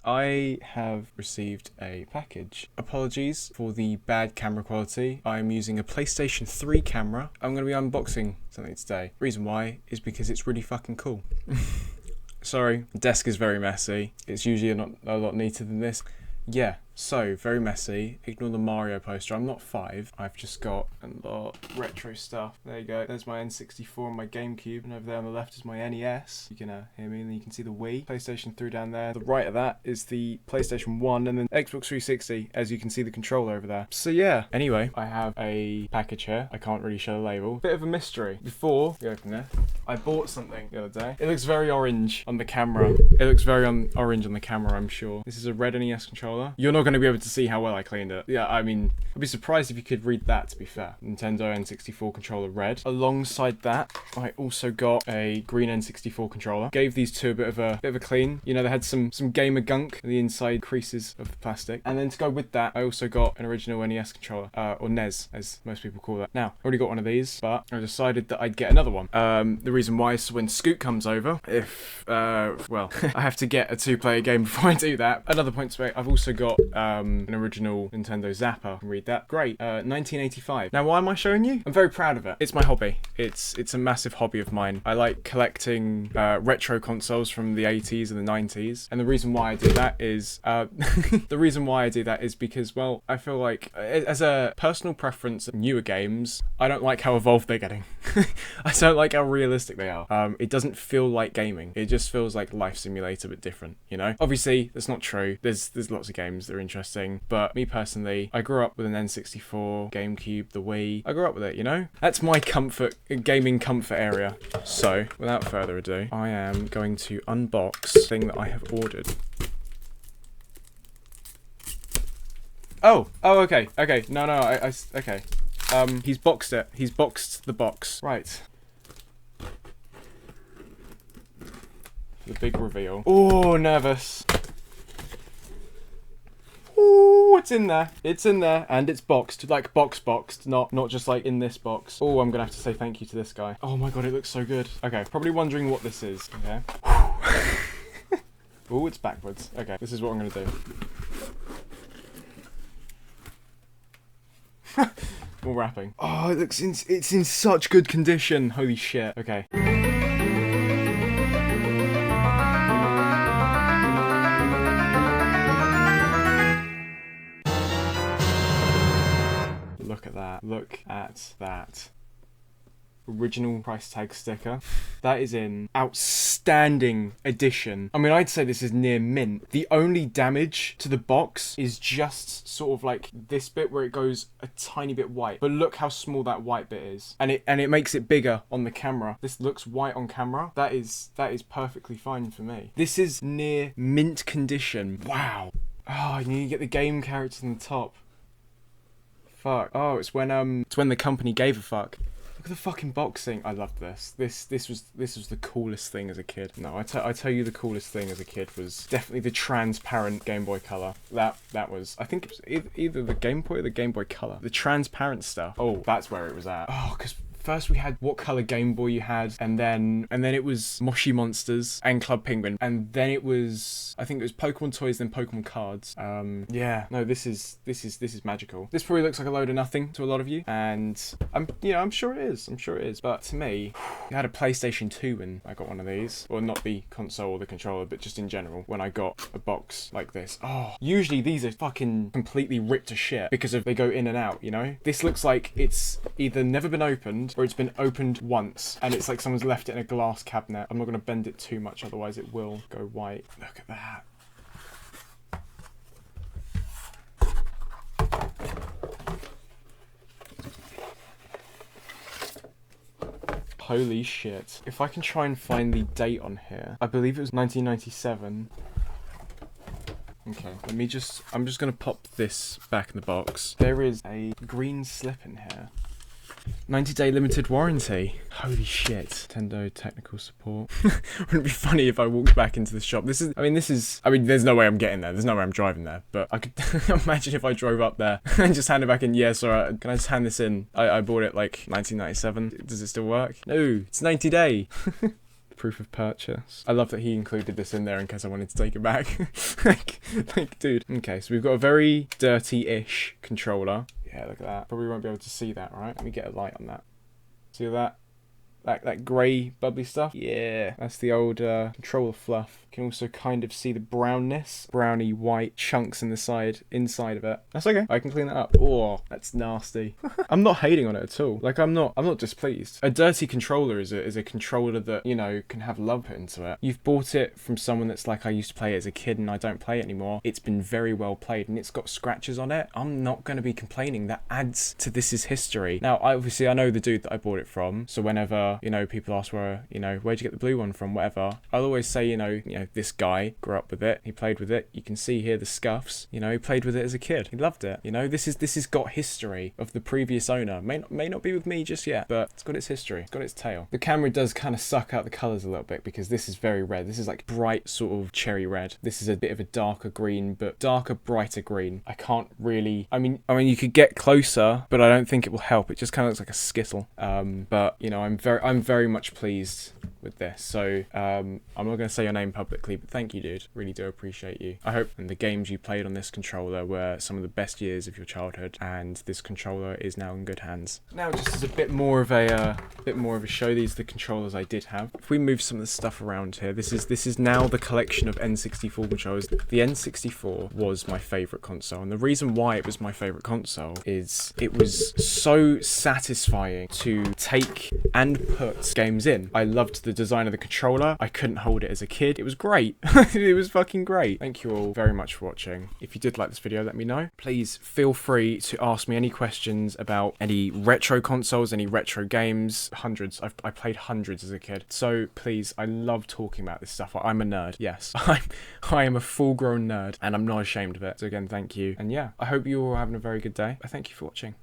I have received a package. Apologies for the bad camera quality. I'm using a PlayStation 3 camera. I'm going to be unboxing something today. Reason why is because it's really fucking cool. Sorry, the desk is very messy. It's usually not a lot neater than this. Yeah, so very messy. Ignore the Mario poster. I'm not 5. I've just got a lot of retro stuff. There you go. There's my N64 and my GameCube, and over there on the left is my NES. You can hear me, and then you can see the Wii. PlayStation 3 down there. The right of that is the PlayStation 1, and then Xbox 360, as you can see the controller over there. So yeah. Anyway, I have a package here. I can't really show the label. Bit of a mystery. Before we open this, I bought something the other day. It looks very orange on the camera. It looks very orange on the camera, I'm sure. This is a red NES controller. You're not going to be able to see how well I cleaned it. Yeah, I mean, I'd be surprised if you could read that, to be fair. Nintendo N64 controller red. Alongside that, I also got a green N64 controller. Gave these two a bit of a clean. You know, they had some gamer gunk in the inside creases of the plastic. And then to go with that, I also got an original NES controller, or NES, as most people call it. Now, I already got one of these, but I decided that I'd get another one. The reason why is when Scoot comes over, well, I have to get a 2-player game before I do that. Another point to make, I've also got an original Nintendo Zapper. Read that. Great. 1985. Now, why am I showing you? I'm very proud of it. It's my hobby. It's a massive hobby of mine. I like collecting retro consoles from the 80s and the 90s. And the reason why I do that is because, well, I feel like as a personal preference of newer games, I don't like how evolved they're getting. I don't like how realistic they are. It doesn't feel like gaming. It just feels like Life Simulator, but different, you know? Obviously, that's not true. There's lots of games that are interesting, but me personally, I grew up with an N64, GameCube, the Wii. I grew up with it, you know? That's my gaming comfort area. So, without further ado, I am going to unbox the thing that I have ordered. Oh, okay. No, okay. He's boxed it. He's boxed the box. Right. The big reveal. Oh, nervous. Oh, it's in there. It's in there, and it's boxed, like boxed, not just like in this box. Oh, I'm gonna have to say thank you to this guy. Oh my god, it looks so good. Okay, probably wondering what this is. Okay. Oh, it's backwards. Okay, this is what I'm gonna do. More wrapping. Oh, it's in such good condition. Holy shit. Okay. Look at that. Look at that. Original price tag sticker. That is in outstanding edition. I mean, I'd say this is near mint. The only damage to the box is just sort of like this bit where it goes a tiny bit white. But look how small that white bit is. And it makes it bigger on the camera. This looks white on camera. That is perfectly fine for me. This is near mint condition. Wow. Oh, you need to get the game characters on the top. Fuck. Oh, it's when the company gave a fuck. Look at the fucking boxing. I loved this. This was the coolest thing as a kid. No, I tell you the coolest thing as a kid was definitely the transparent Game Boy Color. That was, I think it was either the Game Boy or the Game Boy Color. The transparent stuff. Oh, that's where it was at. Oh, because first we had what color Game Boy you had, and then it was Moshi Monsters and Club Penguin, and then it was, I think it was Pokemon toys, then Pokemon cards. Yeah, no, this is magical. This probably looks like a load of nothing to a lot of you, and I'm sure it is. But to me, I had a PlayStation 2 when I got one of these, or not the console or the controller, but just in general when I got a box like this. Oh, usually these are fucking completely ripped to shit because they go in and out, you know. This looks like it's either never been opened or it's been opened once, and it's like someone's left it in a glass cabinet. I'm not going to bend it too much, otherwise it will go white. Look at that. Holy shit. If I can try and find the date on here, I believe it was 1997. Okay, I'm just going to pop this back in the box. There is a green slip in here. 90-day limited warranty. Holy shit. Nintendo technical support. Wouldn't it be funny if I walked back into the shop? There's no way I'm getting there. There's no way I'm driving there. But I could imagine if I drove up there and just handed back in. Yeah, sorry, can I just hand this in? I bought it like 1997. Does it still work? No, it's 90 day. proof of purchase. I love that he included this in there in case I wanted to take it back. like, dude. Okay, so we've got a very dirty-ish controller. Yeah, look at that. Probably won't be able to see that, right? Let me get a light on that. See that? That grey bubbly stuff? Yeah, that's the old controller fluff. You can also kind of see the brownness, browny white chunks inside of it. That's okay. I can clean that up. Oh, that's nasty. I'm not hating on it at all. Like, I'm not displeased. A dirty controller is a controller that, you know, can have love put into it. You've bought it from someone that's like, I used to play it as a kid and I don't play it anymore. It's been very well played and it's got scratches on it. I'm not going to be complaining. That adds to this is history. Now, I know the dude that I bought it from, so whenever, you know, people ask where'd you get the blue one from, whatever, I'll always say, you know, this guy grew up with it. He played with it. You can see here the scuffs. You know, he played with it as a kid. He loved it. You know, this has got history of the previous owner. May not be with me just yet, but it's got its history. It's got its tail. The camera does kind of suck out the colours a little bit because this is very red. This is like bright sort of cherry red. This is a bit of a darker green, but darker, brighter green. I can't really. I mean, you could get closer, but I don't think it will help. It just kind of looks like a skittle. But you know, I'm very much pleased with this. So I'm not going to say your name publicly, but thank you, dude. Really do appreciate you. I hope the games you played on this controller were some of the best years of your childhood, and this controller is now in good hands. Now, just as a bit more of a show, these are the controllers I did have. If we move some of the stuff around here, this is now the collection of N64 controllers. The N64 was my favourite console, and the reason why it was my favourite console is it was so satisfying to take and put games in. I loved the design of the controller. I couldn't hold it as a kid. It was great. It was fucking great. Thank you all very much for watching. If you did like this video, let me know. Please feel free to ask me any questions about any retro consoles, any retro games. Hundreds. I played hundreds as a kid. So please, I love talking about this stuff. I'm a nerd. Yes, I am a full-grown nerd, and I'm not ashamed of it. So again, thank you. And yeah, I hope you all are having a very good day. I thank you for watching.